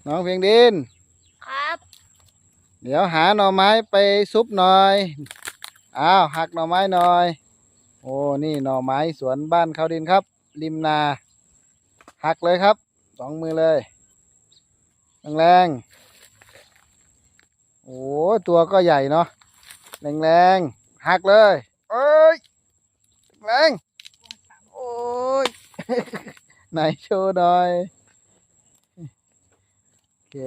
น้องเพียงดินครับเดี๋ยวหาหน่อไม้ไปซุปหน่อยอ้าวหักหน่อไม้หน่อยโอ้นี่หน่อไม้สวนบ้านเขาดินครับริมนาหักเลยครับสองมือเลยแรงๆโอ้ตัวก็ใหญ่เนาะแรงๆหักเลยเอ้ยแรงโอ้ย ไหนโชว์หน่อยโอเค